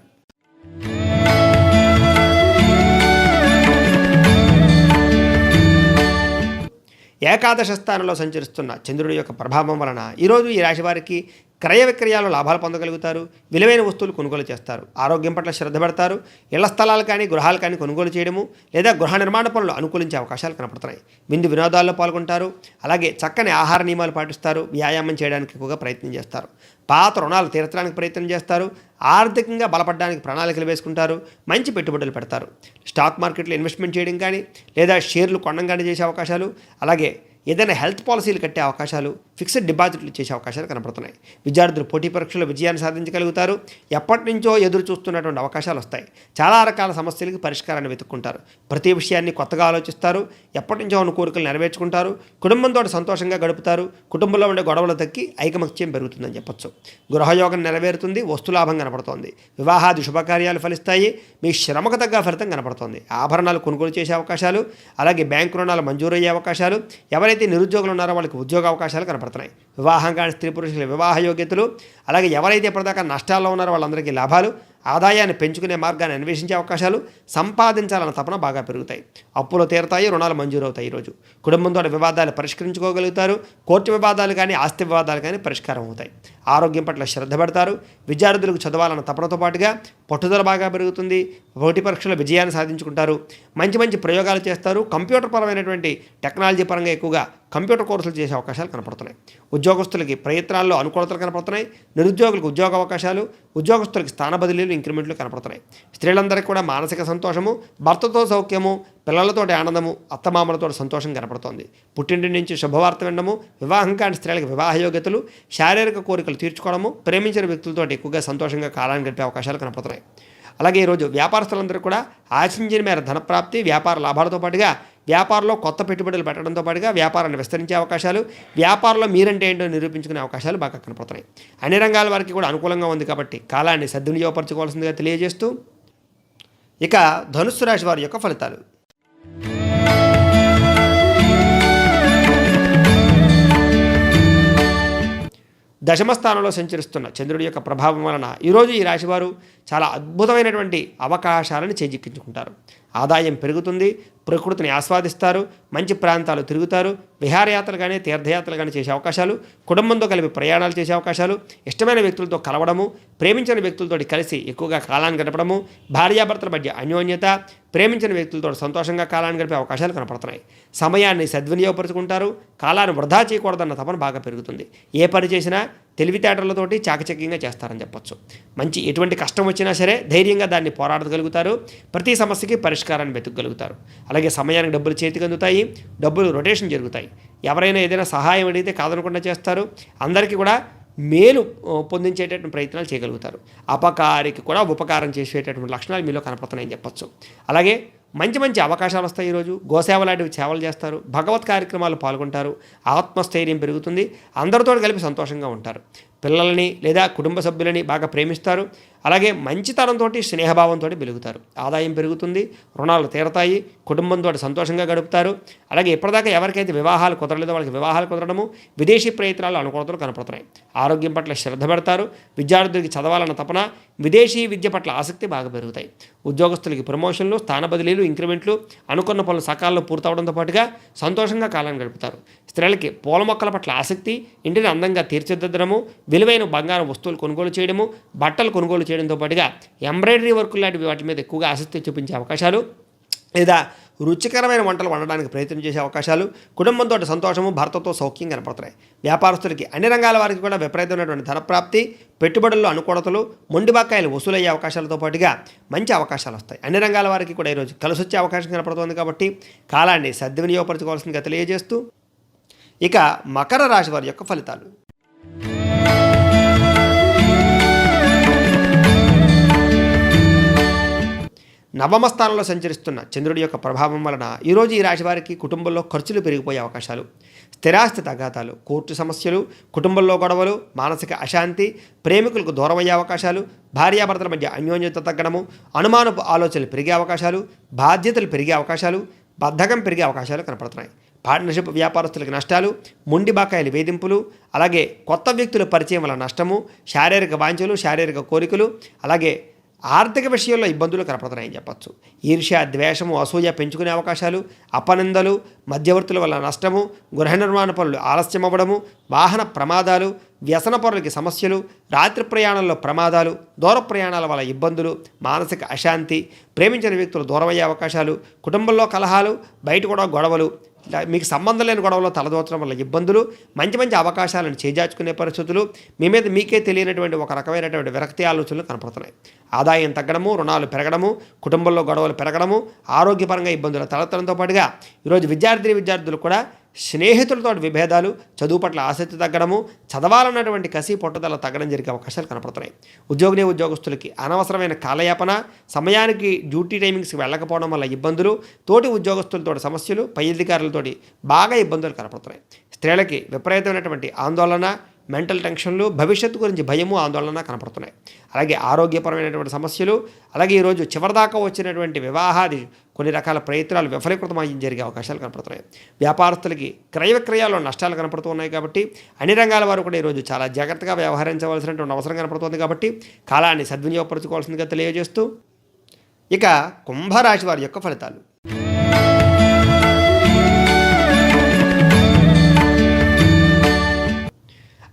ఏకాదశ స్థానంలో సంచరిస్తున్న చంద్రుడి యొక్క ప్రభావం వలన ఈరోజు ఈ రాశి వారికి క్రయ విక్రయాలు లాభాలు పొందగలుగుతారు. విలువైన వస్తువులు కొనుగోలు చేస్తారు. ఆరోగ్యం పట్ల శ్రద్ధ పెడతారు. ఇళ్ల స్థలాలు కానీ గృహాలు కానీ కొనుగోలు చేయడము లేదా గృహ నిర్మాణ పనులు అనుకూలించే అవకాశాలు కనపడుతున్నాయి. విందు వినోదాల్లో పాల్గొంటారు. అలాగే చక్కని ఆహార నియమాలు పాటిస్తారు. వ్యాయామం చేయడానికి ఎక్కువగా ప్రయత్నం చేస్తారు. పాత రుణాలు తీర్చడానికి ప్రయత్నం చేస్తారు. ఆర్థికంగా బలపడడానికి ప్రణాళికలు వేసుకుంటారు. మంచి పెట్టుబడులు పెడతారు. స్టాక్ మార్కెట్లో ఇన్వెస్ట్మెంట్ చేయడం కానీ లేదా షేర్లు కొనడం కానీ చేసే అవకాశాలు, అలాగే ఏదైనా హెల్త్ పాలసీలు కట్టే అవకాశాలు, ఫిక్స్డ్ డిపాజిట్లు చేసే అవకాశాలు కనపడుతున్నాయి. విద్యార్థులు పోటీ పరీక్షల్లో విజయాన్ని సాధించగలుగుతారు. ఎప్పటి నుంచో ఎదురు చూస్తున్నటువంటి అవకాశాలు వస్తాయి. చాలా రకాల సమస్యలకి పరిష్కారాన్ని వెతుక్కుంటారు. ప్రతి విషయాన్ని కొత్తగా ఆలోచిస్తారు. ఎప్పటి నుంచో ఉన్న కోరికలు నెరవేర్చుకుంటారు. కుటుంబంతో సంతోషంగా గడుపుతారు. కుటుంబంలో ఉండే గొడవలు తగ్గి ఐకమత్యం పెరుగుతుందని చెప్పొచ్చు. గృహయోగం నెరవేరుతుంది. వస్తులాభం కనపడుతోంది. వివాహాది శుభకార్యాలు ఫలిస్తాయి. మీ శ్రమకు తగ్గ ఫలితం కనపడుతోంది. ఆభరణాలు కొనుగోలు చేసే అవకాశాలు, అలాగే బ్యాంకు రుణాలు మంజూరయ్యే అవకాశాలు, ఎవరైతే నిరుద్యోగులు ఉన్నారో వాళ్ళకి ఉద్యోగ అవకాశాలు కనపడుతున్నాయి. వివాహం కాని స్త్రీ పురుషుల వివాహ యోగ్యతలు, అలాగే ఎవరైతే ఇప్పటిదాకా నష్టాల్లో ఉన్నారో వాళ్ళందరికీ లాభాలు, ఆదాయాన్ని పెంచుకునే మార్గాన్ని అన్వేషించే అవకాశాలు, సంపాదించాలన్న తపన బాగా పెరుగుతాయి. అప్పులు తీరతాయి. రుణాలు మంజూరవుతాయి. ఈరోజు కుటుంబంతో వివాదాలు పరిష్కరించుకోగలుగుతారు. కోర్టు వివాదాలు కానీ ఆస్తి వివాదాలు కానీ పరిష్కారం అవుతాయి. ఆరోగ్యం పట్ల శ్రద్ధ పెడతారు. విద్యార్థులకు చదవాలన్న తపనతో పాటుగా పట్టుదల బాగా పెరుగుతుంది. పోటీ పరీక్షలో విజయాన్ని సాధించుకుంటారు. మంచి ప్రయోగాలు చేస్తారు. కంప్యూటర్ పరమైనటువంటి టెక్నాలజీ పరంగా ఎక్కువగా కంప్యూటర్ కోర్సులు చేసే అవకాశాలు కనపడుతున్నాయి. ఉద్యోగస్తులకి ప్రయత్నాల్లో అనుకూలతలు కనపడుతున్నాయి. నిరుద్యోగులకు ఉద్యోగ అవకాశాలు, ఉద్యోగస్తులకి స్థాన బదిలీలు, ఇంక్రిమెంట్లు కనపడుతున్నాయి. స్త్రీలందరికీ కూడా మానసిక సంతోషము, భర్తతో సౌఖ్యము, పిల్లలతోటి ఆనందము, అత్తమామలతో సంతోషం కనపడుతోంది. పుట్టింటి నుంచి శుభవార్త వినడము, వివాహం కాని స్త్రీలకు వివాహ యోగ్యతలు, శారీరక కోరికలు తీర్చుకోవడము, ప్రేమించిన వ్యక్తులతో ఎక్కువగా సంతోషంగా కాలాన్ని గడిపే అవకాశాలు కనపడుతున్నాయి. అలాగే ఈరోజు వ్యాపారస్తులందరూ కూడా ఆశించిన మేర ధనప్రాప్తి, వ్యాపార లాభాలతో పాటుగా వ్యాపారంలో కొత్త పెట్టుబడులు పెట్టడంతో పాటుగా వ్యాపారాన్ని విస్తరించే అవకాశాలు, వ్యాపారంలో మీరంటే ఏంటో నిరూపించుకునే అవకాశాలు బాగా కనపడుతున్నాయి. అన్ని రంగాల వారికి కూడా అనుకూలంగా ఉంది కాబట్టి కాలాన్ని సద్వినియోగపరచుకోవాల్సిందిగా తెలియజేస్తూ ఇక ధనుస్సు రాశి వారి యొక్క ఫలితాలు. దశమ స్థానంలో సంచరిస్తున్న చంద్రుడి యొక్క ప్రభావం వలన ఈరోజు ఈ రాశివారు చాలా అద్భుతమైనటువంటి అవకాశాలను చేజిక్కించుకుంటారు. ఆదాయం పెరుగుతుంది, ప్రకృతిని ఆస్వాదిస్తారు, మంచి ప్రాంతాలు తిరుగుతారు, విహారయాత్రలు కానీ తీర్థయాత్రలు కానీ చేసే అవకాశాలు, కుటుంబంతో కలిపి ప్రయాణాలు చేసే అవకాశాలు, ఇష్టమైన వ్యక్తులతో కలవడము, ప్రేమించిన వ్యక్తులతో కలిసి ఎక్కువగా కాలాన్ని గడపడము, భార్యాభర్తల మధ్య అన్యోన్యత, ప్రేమించిన వ్యక్తులతో సంతోషంగా కాలాన్ని గడిపే అవకాశాలు కనపడుతున్నాయి. సమయాన్ని సద్వినియోగపరుచుకుంటారు, కాలాన్ని వృధా చేయకూడదన్న తపన బాగా పెరుగుతుంది. ఏ పని చేసినా తెలివితేటలతోటి చాకచక్యంగా చేస్తారని చెప్పొచ్చు. మంచి ఎటువంటి కష్టం వచ్చినా సరే ధైర్యంగా దాన్ని పోరాడగలుగుతారు, ప్రతి సమస్యకి పరిష్కారాన్ని వెతుకగలుగుతారు. అలాగే సమయానికి డబ్బులు చేతికి అందుతాయి, డబ్బులు రొటేషన్ జరుగుతాయి. ఎవరైనా ఏదైనా సహాయం అడిగితే కాదనకుండా చేస్తారు, అందరికీ కూడా మేలు పొందించేటటువంటి ప్రయత్నాలు చేయగలుగుతారు. అపకారికి కూడా ఉపకారం చేసేటటువంటి లక్షణాలు మీలో కనపడుతున్నాయని చెప్పొచ్చు. అలాగే మంచి మంచి అవకాశాలు వస్తాయి. ఈరోజు గోసేవ లాంటివి సేవలు చేస్తారు, భగవత్ కార్యక్రమాలు పాల్గొంటారు, ఆత్మస్థైర్యం పెరుగుతుంది, అందరితో కలిపి సంతోషంగా ఉంటారు. పిల్లల్ని లేదా కుటుంబ సభ్యులని బాగా ప్రేమిస్తారు. అలాగే మంచితనంతో స్నేహభావంతో వెలుగుతారు. ఆదాయం పెరుగుతుంది, రుణాలు తీరతాయి, కుటుంబంతో సంతోషంగా గడుపుతారు. అలాగే ఇప్పటిదాకా ఎవరికైతే వివాహాలు కుదరలేదో వాళ్ళకి వివాహాలు కుదరడము, విదేశీ ప్రయత్నాలు అనుకూలతలు కనపడుతున్నాయి. ఆరోగ్యం పట్ల శ్రద్ధ పెడతారు, విద్యార్థులకి చదవాలన్న తపన, విదేశీ విద్య పట్ల ఆసక్తి బాగా పెరుగుతాయి. ఉద్యోగస్తులకి ప్రమోషన్లు, స్థాన బదిలీలు, ఇంక్రిమెంట్లు, అనుకున్న పనులు సకాలంలో పూర్తవడంతో పాటుగా సంతోషంగా కాలాన్ని గడుపుతారు. స్త్రీలకి పూల మొక్కల పట్ల ఆసక్తి, ఇంటిని అందంగా తీర్చిదిద్దడము, విలువైన బంగారం వస్తువులు కొనుగోలు చేయడము, బట్టలు కొనుగోలు చేయడంతో పాటుగా ఎంబ్రాయిడరీ వర్కులు లాంటి వాటి మీద ఎక్కువగా ఆసక్తి చూపించే అవకాశాలు, లేదా రుచికరమైన వంటలు వండడానికి ప్రయత్నం చేసే అవకాశాలు, కుటుంబంతో సంతోషము, భర్తతో సౌఖ్యం కనపడుతున్నాయి. వ్యాపారస్తులకి అన్ని రంగాల వారికి కూడా విపరీతమైనటువంటి ధనప్రాప్తి, పెట్టుబడుల్లో అనుకూలతలు, మొండి బకాయిలు వసూలయ్యే అవకాశాలతో పాటుగా మంచి అవకాశాలు వస్తాయి. అన్ని రంగాల వారికి కూడా ఈరోజు కలిసి వచ్చే అవకాశం కనపడుతుంది కాబట్టి కాలాన్ని సద్వినియోగపరచుకోవాల్సిందిగా తెలియజేస్తూ ఇక మకర రాశి వారి యొక్క ఫలితాలు. నవమ స్థానంలో సంచరిస్తున్న చంద్రుడి యొక్క ప్రభావం వలన ఈరోజు ఈ రాశి వారికి కుటుంబంలో ఖర్చులు పెరిగిపోయే అవకాశాలు, స్థిరాస్తి తగాదాలు, కోర్టు సమస్యలు, కుటుంబంలో గొడవలు, మానసిక అశాంతి, ప్రేమికులకు దూరమయ్యే అవకాశాలు, భార్యాభర్తల మధ్య అన్యోన్యత తగ్గడము, అనుమానపు ఆలోచనలు పెరిగే అవకాశాలు, బాధ్యతలు పెరిగే అవకాశాలు, బద్ధకం పెరిగే అవకాశాలు కనపడుతున్నాయి. పార్ట్నర్షిప్ వ్యాపారస్తులకు నష్టాలు, మొండి బకాయిల వేధింపులు, అలాగే కొత్త వ్యక్తుల పరిచయం వల్ల నష్టము, శారీరక వాంఛలు, శారీరక కోరికలు, అలాగే ఆర్థిక విషయంలో ఇబ్బందులు కనపడుతున్నాయని చెప్పచ్చు. ఈర్ష్య, ద్వేషము, అసూయ పెంచుకునే అవకాశాలు, అపనిందలు, మధ్యవర్తుల వల్ల నష్టము, గృహ నిర్మాణ పనులు ఆలస్యం అవ్వడము, వాహన ప్రమాదాలు, వ్యసన పనులకి సమస్యలు, రాత్రి ప్రయాణంలో ప్రమాదాలు, దూర ప్రయాణాల వల్ల ఇబ్బందులు, మానసిక అశాంతి, ప్రేమించిన వ్యక్తులు దూరమయ్యే అవకాశాలు, కుటుంబంలో కలహాలు, బయట కూడా గొడవలు, మీకు సంబంధం లేని గొడవలో తలదోచడం వల్ల ఇబ్బందులు, మంచి మంచి అవకాశాలను చేజార్చుకునే పరిస్థితులు, మీ మీద మీకే తెలియనటువంటి ఒక రకమైనటువంటి విరక్తి ఆలోచనలు కనపడుతున్నాయి. ఆదాయం తగ్గడము, రుణాలు పెరగడము, కుటుంబంలో గొడవలు పెరగడము, ఆరోగ్యపరంగా ఇబ్బందులు తలెత్తడంతో పాటుగా ఈరోజు విద్యార్థులు కూడా స్నేహితులతో విభేదాలు, చదువు పట్ల ఆసక్తి తగ్గడము, చదవాలన్నటువంటి కసి పట్టుదల తగ్గడం జరిగే అవకాశాలు కనపడుతున్నాయి. ఉద్యోగస్తులకి అనవసరమైన కాలయాపన, సమయానికి డ్యూటీ టైమింగ్స్కి వెళ్ళకపోవడం వల్ల ఇబ్బందులు, తోటి ఉద్యోగస్తులతో సమస్యలు, పై అధికారులతోటి బాగా ఇబ్బందులు కనపడుతున్నాయి. స్త్రీలకి విపరీతమైనటువంటి ఆందోళన, మెంటల్ టెన్షన్లు, భవిష్యత్తు గురించి భయము, ఆందోళన కనపడుతున్నాయి. అలాగే ఆరోగ్యపరమైనటువంటి సమస్యలు, అలాగే ఈరోజు చివరిదాకా వచ్చినటువంటి వివాహాది కొన్ని రకాల ప్రయత్నాలు విఫలీకృతమయ్యి జరిగే అవకాశాలు కనపడుతున్నాయి. వ్యాపారస్తులకి క్రయ విక్రయాల్లో నష్టాలు కనపడుతూ ఉన్నాయి కాబట్టి అన్ని రంగాల వారు కూడా ఈరోజు చాలా జాగ్రత్తగా వ్యవహరించవలసినటువంటి అవసరం కనపడుతుంది కాబట్టి కాలాన్ని సద్వినియోగపరచుకోవాల్సిందిగా తెలియజేస్తూ ఇక కుంభరాశి వారి యొక్క ఫలితాలు.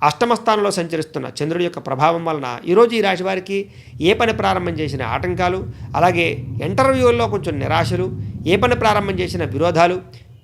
అష్టమ స్థానంలో సంచరిస్తున్న చంద్రుడి యొక్క ప్రభావం వలన ఈరోజు ఈ రాశి వారికి ఏ పని ప్రారంభం చేసిన ఆటంకాలు, అలాగే ఇంటర్వ్యూల్లో కొంచెం నిరాశలు, ఏ పని ప్రారంభం చేసిన విరోధాలు,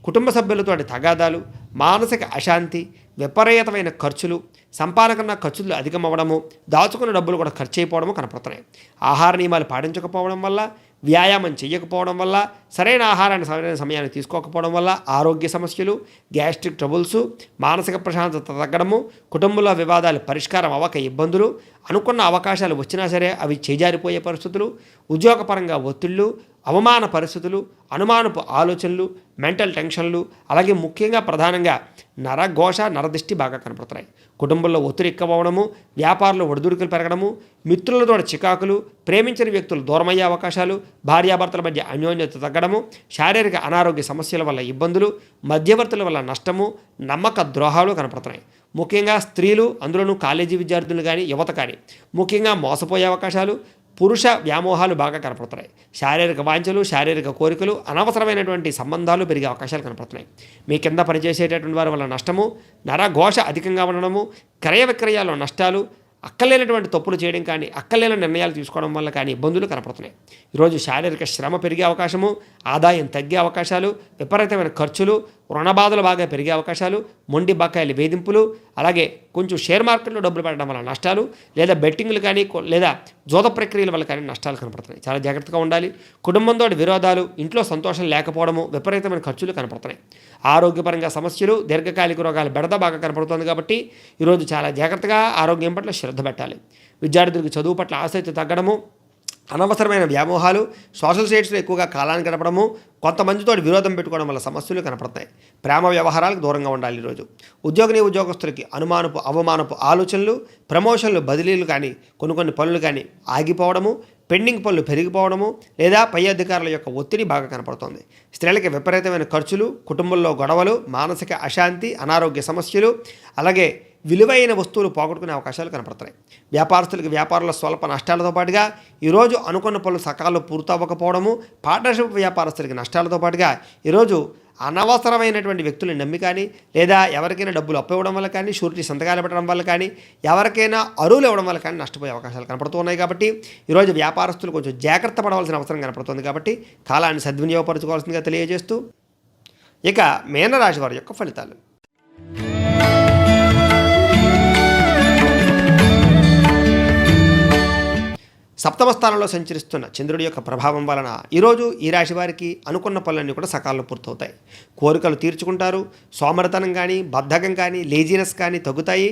కుటుంబ సభ్యులతో తగాదాలు, మానసిక అశాంతి, విపరీతమైన ఖర్చులు, సంపాదన ఖర్చులు అధికమవ్వడము, దాచుకున్న డబ్బులు కూడా ఖర్చు అయిపోవడము కనపడుతున్నాయి. ఆహార నియమాలు పాటించకపోవడం వల్ల, వ్యాయామం చేయకపోవడం వల్ల, సరైన ఆహారాన్ని సరైన సమయానికి తీసుకోకపోవడం వల్ల ఆరోగ్య సమస్యలు, గ్యాస్ట్రిక్ ట్రబుల్స్, మానసిక ప్రశాంతత తగ్గడము, కుటుంబంలో వివాదాలు పరిష్కారం అవ్వక ఇబ్బందులు, అనుకున్న అవకాశాలు వచ్చినా సరే అవి చేజారిపోయే పరిస్థితులు, ఉద్యోగపరంగా ఒత్తిళ్ళు, అవమాన పరిస్థితులు, అనుమానపు ఆలోచనలు, మెంటల్ టెన్షన్లు, అలాగే ముఖ్యంగా ప్రధానంగా నరఘోష, నరదిష్టి బాగా కనపడుతున్నాయి. కుటుంబంలో ఒత్తిడి ఎక్కువవడము, వ్యాపారంలో ఒడిదుడుకులు పెరగడము, మిత్రులతో చికాకులు, ప్రేమించిన వ్యక్తులు దూరమయ్యే అవకాశాలు, భార్యాభర్తల మధ్య అన్యోన్యత తగ్గడము, శారీరక అనారోగ్య సమస్యల వల్ల ఇబ్బందులు, మధ్యవర్తుల వల్ల నష్టము, నమ్మక ద్రోహాలు కనపడుతున్నాయి. ముఖ్యంగా స్త్రీలు, అందులోనూ కాలేజీ విద్యార్థులు కానీ యువత కానీ ముఖ్యంగా మోసపోయే అవకాశాలు, పురుష వ్యామోహాలు బాగా కనపడుతున్నాయి. శారీరక వాంఛలు, శారీరక కోరికలు, అనవసరమైనటువంటి సంబంధాలు పెరిగే అవకాశాలు కనపడుతున్నాయి. మీ కింద పనిచేసేటటువంటి వారి వల్ల నష్టము, నరఘోష అధికంగా ఉండడము, క్రయ విక్రయాల్లో నష్టాలు, అక్కలేనటువంటి తప్పులు చేయడం కానీ, అక్కలేని నిర్ణయాలు తీసుకోవడం వల్ల కానీ ఇబ్బందులు కనపడుతున్నాయి. ఈరోజు శారీరక శ్రమ పెరిగే అవకాశము, ఆదాయం తగ్గే అవకాశాలు, విపరీతమైన ఖర్చులు, రుణబాధలు బాగా పెరిగే అవకాశాలు, మొండి బకాయిల వేధింపులు, అలాగే కొంచెం షేర్ మార్కెట్లో డబ్బులు పెట్టడం వల్ల నష్టాలు, లేదా బెట్టింగ్లు కానీ లేదా జోద ప్రక్రియల వల్ల కానీ నష్టాలు కనపడుతున్నాయి. చాలా జాగ్రత్తగా ఉండాలి. కుటుంబంతో విరోధాలు, ఇంట్లో సంతోషం లేకపోవడము, విపరీతమైన ఖర్చులు కనపడుతున్నాయి. ఆరోగ్యపరంగా సమస్యలు, దీర్ఘకాలిక రోగాల బెడద బాగా కనపడుతుంది. కాబట్టి ఈరోజు చాలా జాగ్రత్తగా ఆరోగ్యం పట్ల శ్రద్ధ పెట్టాలి. విద్యార్థులకు చదువు పట్ల ఆసక్తి తగ్గడము, అనవసరమైన వ్యామోహాలు, సోషల్ సైట్స్లో ఎక్కువగా కాలాన్ని గడపడము, కొంతమందితో విరోధం పెట్టుకోవడం వల్ల సమస్యలు కనపడతాయి. ప్రేమ వ్యవహారాలకు దూరంగా ఉండాలి. ఈరోజు ఉద్యోగస్తులకి అనుమానపు అవమానపు ఆలోచనలు, ప్రమోషన్లు, బదిలీలు కానీ కొన్ని పనులు కానీ ఆగిపోవడము, పెండింగ్ పనులు పెరిగిపోవడము, లేదా పై అధికారుల యొక్క ఒత్తిడి బాగా కనపడుతుంది. స్త్రీలకి విపరీతమైన ఖర్చులు, కుటుంబంలో గొడవలు, మానసిక అశాంతి, అనారోగ్య సమస్యలు, అలాగే విలువైన వస్తువులు పోగొట్టుకునే అవకాశాలు కనపడుతున్నాయి. వ్యాపారస్తులకి వ్యాపారంలో స్వల్ప నష్టాలతో పాటుగా ఈరోజు అనుకున్న పనులు సకాలంలో పూర్తవ్వకపోవడము, పార్ట్నర్షిప్ వ్యాపారస్తులకి నష్టాలతో పాటుగా ఈరోజు అనవసరమైనటువంటి వ్యక్తులను నమ్మి కానీ, లేదా ఎవరికైనా డబ్బులు అప్పు ఇవ్వడం వల్ల కానీ, షూరిటీ సంతకాలు పెట్టడం వల్ల కానీ, ఎవరికైనా అరువులు ఇవ్వడం వల్ల కానీ నష్టపోయే అవకాశాలు కనపడుతూ ఉన్నాయి. కాబట్టి ఈరోజు వ్యాపారస్తులు కొంచెం జాగ్రత్త పడవలసిన అవసరం కనపడుతుంది. కాబట్టి కాలాన్ని సద్వినియోగపరచుకోవాల్సిందిగా తెలియజేస్తూ, ఇక మీనరాశి వారి యొక్క ఫలితాలు. సప్తమ స్థానంలో సంచరిస్తున్న చంద్రుడి యొక్క ప్రభావం వలన ఈరోజు ఈ రాశి వారికి అనుకున్న పనులన్నీ కూడా సకాలంలో పూర్తవుతాయి. కోరికలు తీర్చుకుంటారు. సోమరితనం కానీ, బద్ధకం కానీ, లేజినెస్ కానీ తగ్గుతాయి.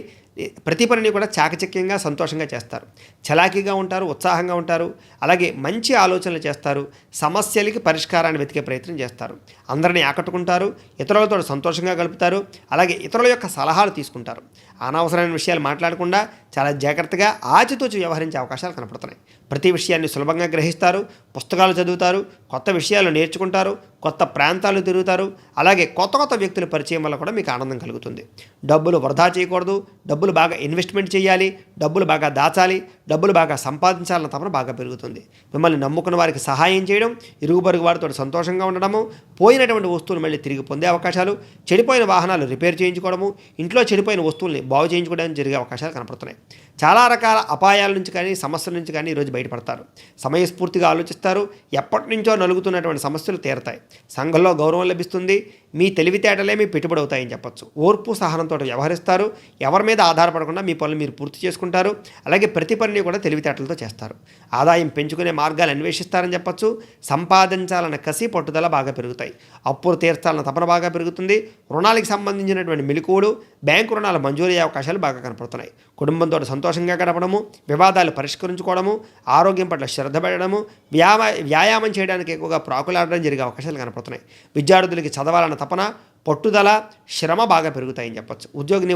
ప్రతి పనిని కూడా చాకచక్యంగా, సంతోషంగా చేస్తారు. చలాకీగా ఉంటారు, ఉత్సాహంగా ఉంటారు. అలాగే మంచి ఆలోచనలు చేస్తారు. సమస్యలకి పరిష్కారాన్ని వెతికే ప్రయత్నం చేస్తారు. అందరినీ ఆకట్టుకుంటారు. ఇతరులతో సంతోషంగా గడుపుతారు. అలాగే ఇతరుల యొక్క సలహాలు తీసుకుంటారు. అనవసరమైన విషయాలు మాట్లాడకుండా చాలా జాగ్రత్తగా ఆచితూచి వ్యవహరించే అవకాశాలు కనపడుతున్నాయి. ప్రతి విషయాన్ని సులభంగా గ్రహిస్తారు. పుస్తకాలు చదువుతారు. కొత్త విషయాలు నేర్చుకుంటారు. కొత్త ప్రాంతాలు తిరుగుతారు. అలాగే కొత్త వ్యక్తుల పరిచయం వల్ల కూడా మీకు ఆనందం కలుగుతుంది. డబ్బులు వృధా చేయకూడదు. డబ్బులు బాగా ఇన్వెస్ట్మెంట్ చేయాలి. డబ్బులు బాగా దాచాలి. డబ్బులు బాగా సంపాదించాలన్న తపన బాగా పెరుగుతుంది. మిమ్మల్ని నమ్ముకున్న వారికి సహాయం చేయడం, ఇరుగు పొరుగు వారితో సంతోషంగా ఉండడము, పోయినటువంటి వస్తువులు మళ్ళీ తిరిగి పొందే అవకాశాలు, చెడిపోయిన వాహనాలు రిపేర్ చేయించుకోవడము, ఇంట్లో చెడిపోయిన వస్తువుల్ని బాగు చేయించుకోవడానికి జరిగే అవకాశాలు కనపడుతున్నాయి. చాలా రకాల అపాయాల నుంచి కానీ, సమస్యల నుంచి కానీ ఈరోజు బయటపడతారు. సమయస్ఫూర్తిగా ఆలోచిస్తారు. ఎప్పటి నుంచో నలుగుతున్నటువంటి సమస్యలు తీరతాయి. సంఘంలో గౌరవం లభిస్తుంది. మీ తెలివితేటలే మీ పెట్టుబడి అవుతాయని చెప్పచ్చు. ఓర్పు సహనంతో వ్యవహరిస్తారు. ఎవరి మీద ఆధారపడకుండా మీ పనులు మీరు పూర్తి చేసుకుంటారు. అలాగే ప్రతి పనిని కూడా తెలివితేటలతో చేస్తారు. ఆదాయం పెంచుకునే మార్గాలు అన్వేషిస్తారని చెప్పచ్చు. సంపాదించాలన్న కసి, పట్టుదల బాగా పెరుగుతాయి. అప్పులు తీర్చాలన్న తపన బాగా పెరుగుతుంది. రుణాలకు సంబంధించినటువంటి మెలకువలు, బ్యాంకు రుణాల మంజూరు అయ్యే అవకాశాలు బాగా కనపడుతున్నాయి. కుటుంబంతో సంతోషంగా గడపడము, వివాదాలు పరిష్కరించుకోవడము, ఆరోగ్యం పట్ల శ్రద్ధ పెట్టడము, వ్యాయామం చేయడానికి ఎక్కువగా ప్రాకులాడడం జరిగే అవకాశాలు కనపడుతున్నాయి. విద్యార్థులకి చదవాలన్న తపన, పట్టుదల, శ్రమ బాగా పెరుగుతాయని చెప్పచ్చు.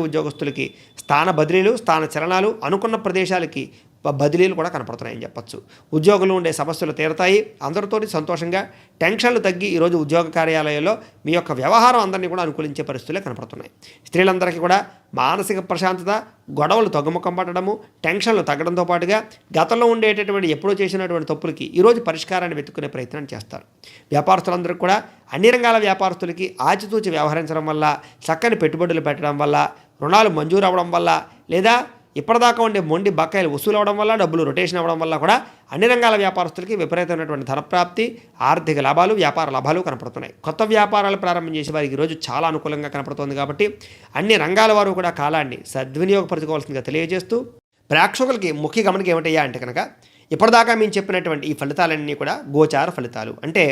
ఉద్యోగస్తులకి స్థాన బదిలీలు, స్థాన చలనాలు, అనుకున్న ప్రదేశాలకి బదిలీలు కూడా కనపడుతున్నాయని చెప్పచ్చు. ఉద్యోగులు ఉండే సమస్యలు తీరతాయి. అందరితోటి సంతోషంగా, టెన్షన్లు తగ్గి ఈరోజు ఉద్యోగ కార్యాలయాల్లో మీ యొక్క వ్యవహారం అందరినీ కూడా అనుకూలించే పరిస్థితులే కనపడుతున్నాయి. స్త్రీలందరికీ కూడా మానసిక ప్రశాంతత, గొడవలు తగ్గుముఖం పట్టడము, టెన్షన్లు తగ్గడంతో పాటుగా గతంలో ఉండేటటువంటి ఎప్పుడో చేసినటువంటి తప్పులకి ఈరోజు పరిష్కారాన్ని వెతుక్కునే ప్రయత్నం చేస్తారు. వ్యాపారస్తులందరికీ కూడా అన్ని రంగాల వ్యాపారస్తులకి ఆచితూచి వ్యవహరించడం వల్ల, చక్కని పెట్టుబడులు పెట్టడం వల్ల, రుణాలు మంజూరు అవ్వడం వల్ల, లేదా ఇప్పటిదాకా ఉండే మొండి బకాయిలు వసూలు అవడం వల్ల, డబ్బులు రొటేషన్ అవ్వడం వల్ల కూడా అన్ని రంగాల వ్యాపారస్తులకి విపరీతమైనటువంటి ధనప్రాప్తి, ఆర్థిక లాభాలు, వ్యాపార లాభాలు కనపడుతున్నాయి. కొత్త వ్యాపారాలు ప్రారంభం చేసే వారికి ఈరోజు చాలా అనుకూలంగా కనపడుతోంది కాబట్టి అన్ని రంగాల వారు కూడా కాలాన్ని సద్వినియోగపరచుకోవాల్సిందిగా తెలియజేస్తూ, ప్రేక్షకులకి ముఖ్య గమనిక ఏమిటయ్యా అంటే కనుక, ఇప్పటిదాకా మేము చెప్పినటువంటి ఈ ఫలితాలన్నీ కూడా గోచార ఫలితాలు. అంటే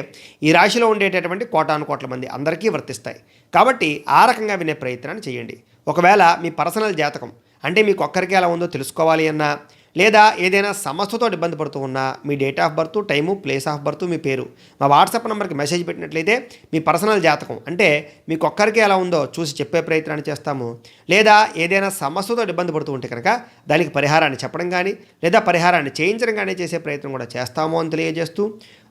ఈ రాశిలో ఉండేటటువంటి కోటాను కోట్ల మంది అందరికీ వర్తిస్తాయి. కాబట్టి ఆ రకంగా వినే ప్రయత్నాన్ని చేయండి. ఒకవేళ మీ పర్సనల్ జాతకం అంటే మీకు ఒక్కరికి ఎలా ఉందో తెలుసుకోవాలి అన్నా, లేదా ఏదైనా సమస్యతో ఇబ్బంది పడుతూ ఉన్నా, మీ date of birth, time, place of birth, మీ పేరు మా వాట్సాప్ నెంబర్కి మెసేజ్ పెట్టినట్లయితే మీ పర్సనల్ జాతకం అంటే మీకు ఒక్కరికి ఎలా ఉందో చూసి చెప్పే ప్రయత్నాన్ని చేస్తాము. లేదా ఏదైనా సమస్యతో ఇబ్బంది పడుతూ ఉంటే కనుక దానికి పరిహారాన్ని చెప్పడం కానీ, లేదా పరిహారాన్ని చేయించడం కానీ చేసే ప్రయత్నం కూడా చేస్తాము అని తెలియజేస్తూ,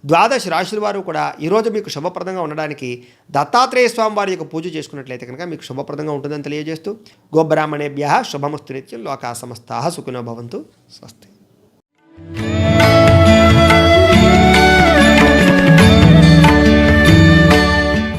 ద్వాదశ రాశుల వారు కూడా ఈరోజు మీకు శుభప్రదంగా ఉండడానికి దత్తాత్రేయ స్వామి వారి యొక్క పూజ చేసుకున్నట్లయితే కనుక మీకు శుభప్రదంగా ఉంటుందని తెలియజేస్తూ, గోబ్రాహ్మణేభ్యః శుభమస్తు నిత్యం, లోకా సమస్తాః సుఖినో భవంతు. స్వస్తి.